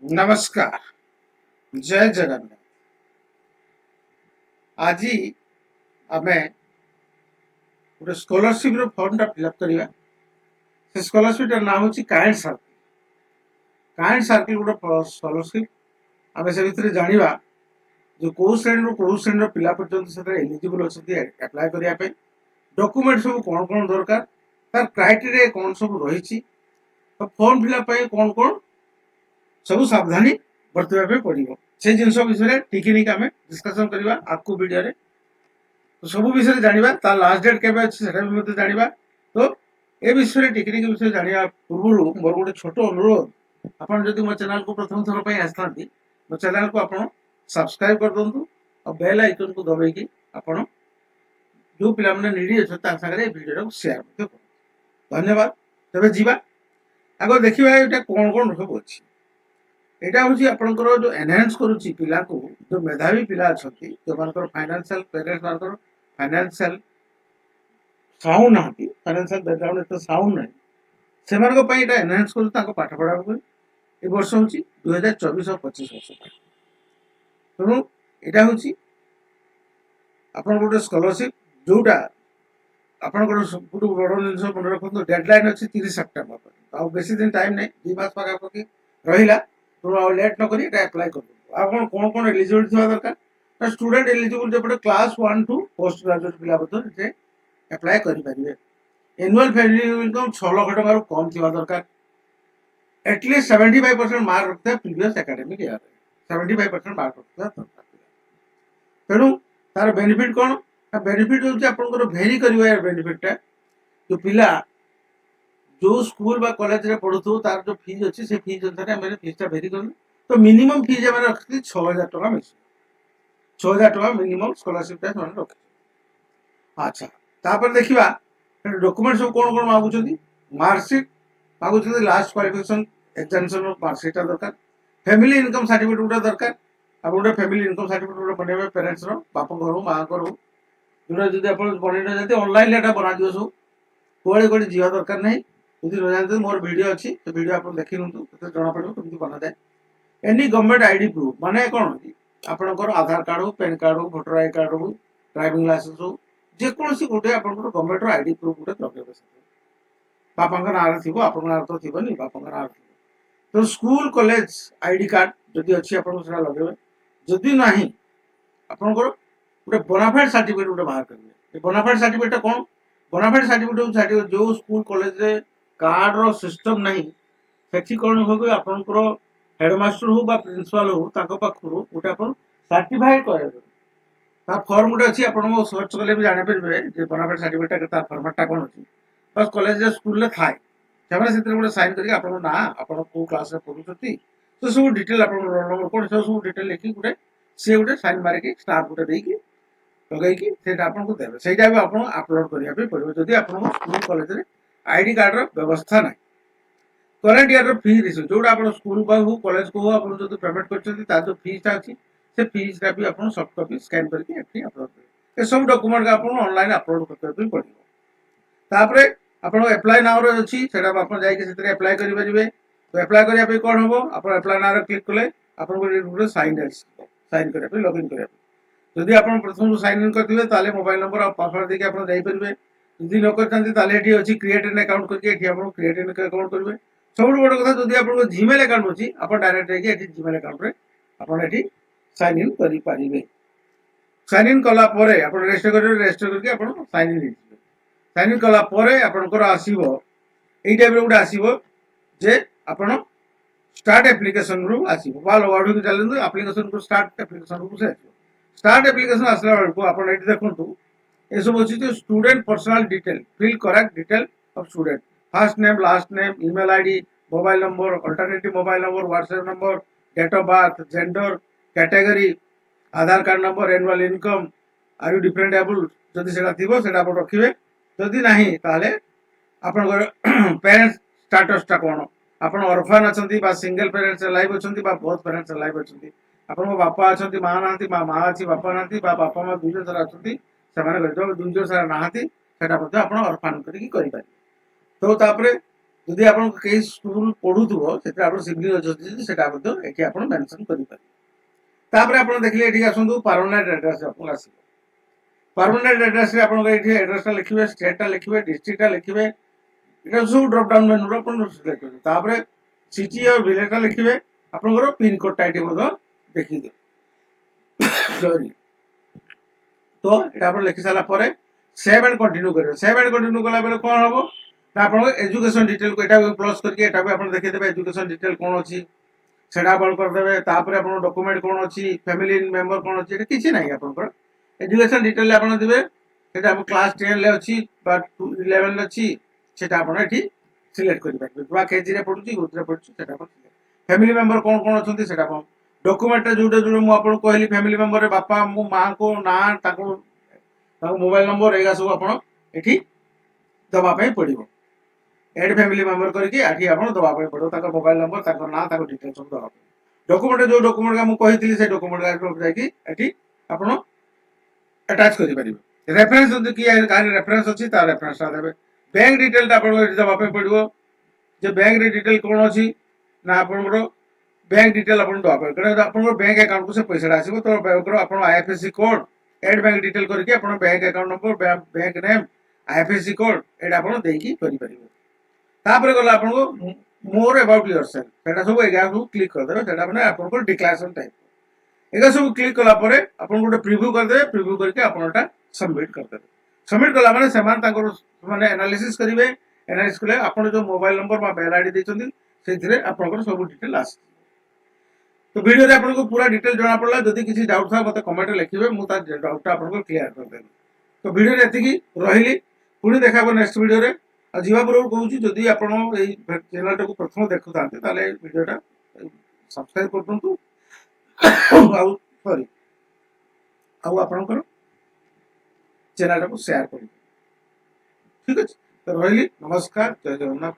नमस्कार। जय जगन्नाथ। आज आम गोटे स्कॉलरशिप फॉर्म टा फिलअप करवा। से स्कॉलरशिप ना हूँ काइंड सर्किल। काइंड सर्किल गोटे स्कॉलरशिप आम से भितर जाना जो कौ श्रेणी पिला पर्यटन एलिजिबल अच्छा एप्लाय करने डॉक्यूमेंट सब कौन कौन दरकार तार क्राइटेरिया कौन सब रही तो फॉर्म फिलअप कौन कौन सब सावधानी बर्तवा पड़ो से जिन विषय टिकनिक आम डिस्कसन करवा आपको वीडियो रे तो सब विषय जाना तार लास्ट डेट केवे अच्छे भी जाना तो ए विषय टिकनिक विषय जाना पूर्व मोर गोटे छोट अनुरोध आपड़ जब मो चैनल को प्रथम थर पर आसता मो चैनल को आप सब्सक्राइब कर दिंतु और बेल आइकन को दबाई आपड़ जो पिला नीडी अच्छा सागर भिडियो सेयार धन्यवाद। तेज जीवा आग देखा ये कौन कौन सब अच्छी यहाँ हूँ आपंकर जो एनहांस करुच्ची पिला को जो मेधावी पिला अच्छा जो मान फाइनेंशियल पेरेंट्स मान फाइनेंशियल साउंड ना फाइनेंशियल बैकग्राउंड एत साउंड ना से एनहांस कर पाठ पढ़ा ए वर्ष हूँ 2024-25 वर्ष तेणु यहाँ हूँ आप गोटे स्कॉलरशिप जोटा आप बड़ जिन मन रखते डेडलाइन अच्छी 30 सेप्टेम्बर आ बेसी दिन टाइम नहीं 2 मास पाखापाखि रहा तेणु लेट नक एप्लाय कर आप कौन कौन एलिजिबल थी दरकार स्टूडेंट एलिजिबल जो क्लास 1 टू पोस्ट ग्रेजुएट पिला एप्लाय करेंगे। एनुअल फैमिली इनकम 6 लाख टकर कम थी दरकार एटलिस्ट 75% मार्क रखता प्रीवियस एकेडमिक ईयर 75% मार्क रखता दरकार तेणु तार बेनिफिट कौन बेनिफिट हूँ आपंकर भेरी कर बेनिफिटा जो पिला जो स्कूल बा कॉलेज रे पढ़ुथु तार जो फीस अच्छी से फीस अनुसार आम फीसटा भेरी कर तो मिनिमम फीस आम रखी 6,000 टका मिल 6,000 टका मिनिमम स्कॉलरशिप रख अच्छा तापर देखा डॉक्यूमेंट सब कौन कौन मागुं मार्कशीट मागुं लास्ट क्वालिफिकेशन एग्जामिनेशन मार्कशीट दरकार फैमिली इनकम सर्टिफिकेट गोटे दरकार आप गोटे फैमिली इनकम सर्टिफिकेट गोटे बनइबे पेरेंट्स बापा घर माँ घर जो जब आप बनइना जाती ऑनलाइन एटा बना दिव सब कौड़े कौड़े जीवा दरकार नहीं जब न जानते मोर वीडियो अच्छी तो वीडियो आप देखी निंतु जना पड़ो कमी बना जाए एनी गवर्नमेंट आईडी प्रूफ माने कौन आपंकर आधार कार्ड हो पैन कार्ड हो भोटर आई कार्ड हो ड्राइविंग लाइसेंस हो जेकोसी गोटे आप गवर्नमेंट आईडी प्रूफ गोटे लगे बापा ना थी आप ना तो थी बापा ना तो स्कूल कॉलेज आईडी कार्ड जदि अच्छी आप लगे जदि ना आपंकर गोटे बोनाफाइड सर्टिफिकेट गोटे बाहर करेंगे बोनाफाइड सर्टिफिकेट कौन बोनाफाइड सर्टिफिकेट जो स्कूल कॉलेज रे कार्ड रो सिस्टम नहीं से कौन हो आपंकर हेडमास्टर हो प्रिंसिपाल हो पाखु गोटे आप सर्टिफाइड कर फर्म गोटे अच्छी आप सर्च कले भी जापर बोनाफाइड सर्टिफिकेट फर्माटा कौन अच्छी बस कॉलेज स्कूल थाए से गोटे साइन करके आप ना आप क्लास पढ़ुं तो सब डिटेल आप रोल नंबर कौन सब डिटेल लिखी गोटे सी गोटे साइन मारिकी स्टाम्प गोटे देकी लगेगी आपको देवे से आप अपलोड करने पड़ो जदि आप स्कूल कॉलेज में आईडी कार्ड व्यवस्था ना करेन्ट ईयर फी रिसीव जो आप स्कूल को हो कॉलेज को हो आप जो पेमेंट कर जो फीसटा अच्छी से फीसटा भी आप सॉफ्ट कॉपी स्कैन करके अपलोड करेंगे सब डॉक्यूमेंट को आप ऑनलाइन अपलोड करते पड़ो तापर आप एप्लाय नाउ अच्छी आप एप्लाय करेंगे तो एप्लाय करने कौन हम आप एप्लाय नाउ क्लिक कले आपको साइन साइन करने लॉगिन करने जदि आप प्रथम साइन इन करेंगे मोबाइल नंबर और पासवर्ड देखिए आप जापरेंगे जदि न करते अच्छी क्रिएट एन अकाउंट करके क्रिएट एन अकाउंट करेंगे सब बड़ कथा जदि आप जीमेल अकाउंट अच्छी आप डायरेक्ट जीमेल अकाउंट में आप साइन इन करेंगे साइन इन कलापर आप रेजिस्टर करेंगे रेजिस्टर करके साइन इन साइन इन कलापर आपंकर आसो यही टाइप गोटे आसो जे आप स्टार्ट एप्लिकेशन रु आसो लॉग को चलते आप्लिकेशन को स्टार्ट एप्लिकेशन को से स्टार्ट एप्लिकेशन आसला बेलू आप देखो ये सब अच्छी जो student personal detail fill correct detail of student first name last name email ID mobile number alternative mobile number WhatsApp number date of birth gender category Aadhaar card number annual income are you different able जदि से रखिए जदि ना आप parents स्टाटसटा कौन आप orphan अच्छा single parents life अच्छा बहुत पेरेंट्स लाइफ अच्छा आप बापा अच्छा माँ ना माँ अच्छी बापा ना बापा माँ दुई जन सारा अच्छा दुई जन सारा ना आप ऑर्फन करें तो ଯଦି ଆପଣ କେହି ସ୍କୁଲ ପଢୁଥିବ ସେଥିରେ ଆପଣ ସିଗ୍ନେଚର ଅଛି ସେଟା ମଧ୍ୟ ଏଠି ଆପଣ ମେନସନ କରିପାରିବେ। ତାପରେ ଆପଣ ଦେଖିଲେ ଏଠି ଆସନ୍ତୁ ପରମାନେଣ୍ଟ ଆଡ୍ରେସ ଆପଣ ଆସିବ। ପରମାନେଣ୍ଟ ଆଡ୍ରେସ ରେ ଆପଣଙ୍କ ଏଠି ଆଡ୍ରେସଟା ଲେଖିବେ, ଷ୍ଟେଟଟା ଲେଖିବେ, ଡିଷ୍ଟ୍ରିକ୍ଟଟା ଲେଖିବେ, এটা ସବୁ ଡ୍ରପ ଡାଉନ ମେନୁରେ ଆପଣ ସିଲେକ୍ଟ କରିବେ। ତାପରେ ସିଟି ଆଉ ଭିଲେଜଟା ଲେଖିବେ, ଆପଣଙ୍କର ପିନ୍ କୋଡଟା ଏଠି ମଧ୍ୟ ଦେଖିଦେବେ। ସରି, ତ এটা ଆପଣ ଲେଖି ସାରିଲା ପରେ ସେଭ୍ ଆଣ୍ଡ କଣ୍ଟିନ୍ୟୁ କରିବେ। ସେଭ୍ ଆଣ୍ଡ କଣ୍ଟିନ୍ୟୁ କଲା ପରେ କ'ଣ ହବ ନା ଆପଣଙ୍କ ଏଜୁକେସନ ଡିଟେଲ ଏଟାକୁ ପ୍ଲସ୍ କରିକି ଏଟାକୁ ଆପଣ ଦେଖେଇଦେବେ ଏଜୁକେସନ ଡିଟେଲ କ'ଣ ଅଛି ସେଟା ଆପଣ କରିଦେବେ। ତାପରେ ଆପଣଙ୍କ ଡକୁମେଣ୍ଟ କ'ଣ ଅଛି, ଫ୍ୟାମିଲି ମେମ୍ବର କ'ଣ ଅଛି, ଏଟା କିଛି ନାହିଁ। ଆପଣଙ୍କର ଏଜୁକେସନ ଡିଟେଲ ଆପଣ ଦେବେ, ସେଟା ଆମ କ୍ଲାସ 10 ରେ ଅଛି ବା 11 ରେ ଅଛି, সেটা ଆପଣ ଏଠି ସିଲେକ୍ଟ କରିପାରିବେ। ବା କେଜିରେ ପଡୁଛି, କୋଉଥିରେ ପଡୁଛି ସେଟା ଆପଣ ଫ୍ୟାମିଲି ମେମ୍ବର କ'ଣ କ'ଣ ଅଛନ୍ତି ସେଟା ଆପଣ ଡକୁମେଣ୍ଟରେ ଯୋଉଟା ମୁଁ ଆପଣଙ୍କୁ କହିଲି ଫ୍ୟାମିଲି ମେମ୍ବରରେ ବାପା ମୋ ମାଆଙ୍କ ନାଁ, ତାଙ୍କ ମୋବାଇଲ ନମ୍ବର ଏଇଗା ସବୁ ଆପଣ ଏଠି ଦେବା ପାଇଁ ପଡିବ। ଏଡ୍ ଫ୍ୟାମିଲି ମେମ୍ବର କରିକି ଏଠି ଆପଣ ଦେବା ପାଇଁ ପଡିବ, ତାଙ୍କ ମୋବାଇଲ ନମ୍ବର, ତାଙ୍କ ନାଁ, ତାଙ୍କ ଡିଟେଲ ସବୁ ଦେବା ପାଇଁ। ଡକୁମେଣ୍ଟ ଯୋଉ ଡକୁମେଣ୍ଟ ମୁଁ କହିଥିଲି ସେ ଡକୁମେଣ୍ଟ ଯାଇକି ଏଠି ଆପଣ ଆଟାଚ୍ କରିପାରିବେ। ରେଫରେନ୍ସ ଯଦି କିଏ କାହାର ରେଫରେନ୍ସ ଅଛି ତା ରେଫରେନ୍ସଟା ଦେବେ। ବ୍ୟାଙ୍କ ଡିଟେଲଟା ଆପଣଙ୍କୁ ଏଠି ଦେବା ପାଇଁ ପଡିବ। ଯେ ବ୍ୟାଙ୍କରେ ଡିଟେଲ କ'ଣ ଅଛି ନା ଆପଣଙ୍କର ବ୍ୟାଙ୍କ ଡିଟେଲ ଆପଣଙ୍କୁ ଦେବା ପାଇଁ, କାରଣ ଆପଣଙ୍କର ବ୍ୟାଙ୍କ ଆକାଉଣ୍ଟକୁ ସେ ପଇସାଟା ଆସିବ। ତ ବ୍ୟାଙ୍କର ଆପଣ IFSC code, add bank detail କରିକି ଆପଣ bank account number, bank name, IFSC code ଏଇଟା ଆପଣ ଦେଇକି କରିପାରିବେ। ତାପରେ ଗଲା ଆପଣଙ୍କୁ ମୋର ଏବାଉଟ୍ ୟୁର ସେଲ୍ଫ, ସେଟା ସବୁ ଏଗା ସବୁ କ୍ଲିକ୍ କରିଦେବେ। ସେଟା ମାନେ ଆପଣଙ୍କର ଡିକ୍ଲାରେସନ ଟାଇପ ଏଗା ସବୁ କ୍ଲିକ୍ କଲା ପରେ ଆପଣ ଗୋଟେ ପ୍ରିଭ୍ୟୁ କରିଦେବେ। ପ୍ରିଭ୍ୟୁ କରିକି ଆପଣ ଏଟା ସବମିଟ କରିଦେବେ। ସବମିଟ କଲା ମାନେ ସେମାନେ ତାଙ୍କର ମାନେ ଆନାଲିସିସ୍ କରିବେ। ଆନାଲିସିସ୍ କଲେ ଆପଣ ଯୋଉ ମୋବାଇଲ ନମ୍ବର ବା ମେଲ୍ ଆଇଡି ଦେଇଛନ୍ତି ସେଇଥିରେ ଆପଣଙ୍କର ସବୁ ଡିଟେଲ ଆସିବ। ତ ଭିଡ଼ିଓରେ ଆପଣଙ୍କୁ ପୁରା ଡିଟେଲ ଜଣା ପଡ଼ିଲା। ଯଦି କିଛି ଡାଉଟ୍ ଥାଏ ମୋତେ କମେଣ୍ଟରେ ଲେଖିବେ, ମୁଁ ତା ଡାଉଟଟା ଆପଣଙ୍କୁ କ୍ଲିୟର କରିଦେବି। ତ ଭିଡ଼ିଓରେ ଏତିକି ରହିଲି, ପୁଣି ଦେଖା ହବ ନେକ୍ସଟ ଭିଡ଼ିଓରେ। ଆଉ ଯିବା ପୂର୍ବରୁ କହୁଛି, ଯଦି ଆପଣ ଏଇ ଚ୍ୟାନେଲଟାକୁ ପ୍ରଥମେ ଦେଖୁଥାନ୍ତି ତାହେଲେ ଏଇ ଭିଡ଼ିଓଟା ସବସ୍କ୍ରାଇବ କରିଦିଅନ୍ତୁ। ଆଉ ସରି ଆଉ ଆପଣଙ୍କର ଚ୍ୟାନେଲଟାକୁ ସେୟାର କରିବେ। ଠିକ ଅଛି, ତ ରହିଲି, ନମସ୍କାର, ଜୟ ଜଗନ୍ନାଥ।